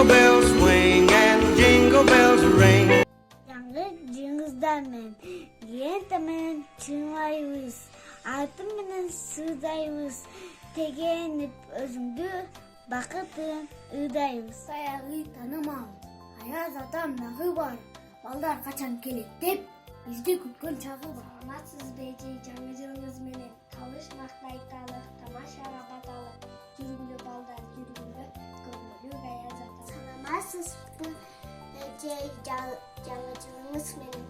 Jingle bells swing and jingle bells ring. Жаңы жыңыздар менен лента менен чыңайбыз, атын менен сыйдайбыз, тегенип өзүңдү бакытын ырдайбыз. Баягы танымал аяз атам нагы бар, балдар качан келет деп бизди күткөн чагы бар. Саламатсызбы эже, жаңы жылыңыз менен табыш мактайталы, тамашага баталы, жүргүлө балдар жүргүлө, көңүлү аяз ата. Саламатсызбы эже, жаңы жылыңыз менен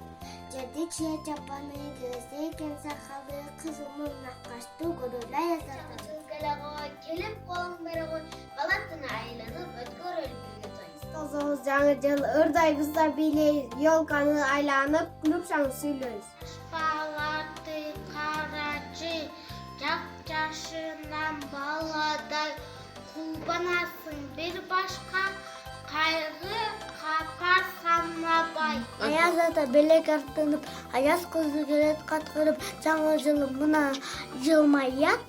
жеди чия чапаны, көздөй кен сакалы, кызымын наккаштуу көрөлү аяз ата. Жылгылагы келип колуң бере кой, балантына айланып өткөрөлү бирге той. Тозоңуз жаңы жыл ырдайбыз да бийлейбиз, ёлканы айланып, күлүп шаң сүйлөйбүз. Палаты карачы, жак-жашынан баладай, кулбанасың бир башка, кайгы капар санабай. Аяз ата белек артынып, аяз кызы келет каткырып, жаңы жылым мына жылмаят,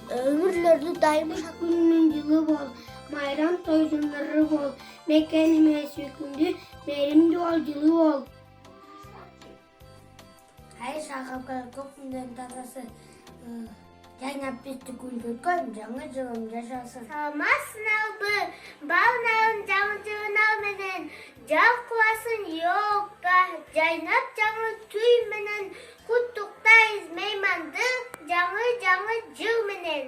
өмүрлөрдү дайым Күнүнүн жылы бол, майрам тойдун ыры бол, мекениме сүйкүмдүү, мээримдүү бол, жылы бол. Ай шагапка көкүндөн тазасы, жайнап бизди күлгөткөн жаңы жылым жашасын. Саламатсыңарбы, балдарым жаңы жылыңар менен, жал кубасын ёлка, жайнап жаңы түй менен, куттуктайбыз мейманды жаңы жыл менен.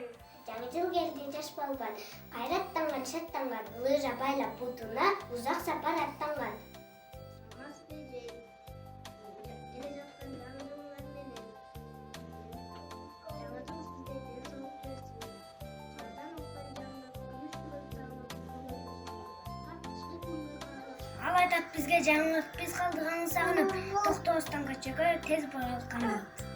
Жаңы жыл келди жаш балбар, кайраттанган, шаттанган, лыжа байлап бутуна, узак сапар аттанган. Келе жаткан жаңы жылыңар менен, жаңы жыл сизге денсаулык берсин. Кардан оккон жагына күмүш күрөк тагынып, тартышкы күнгө карап. Ал айтат бизге жаңылык, биз калдыганы сагынып, токтобостон көчөгө тез баратканып.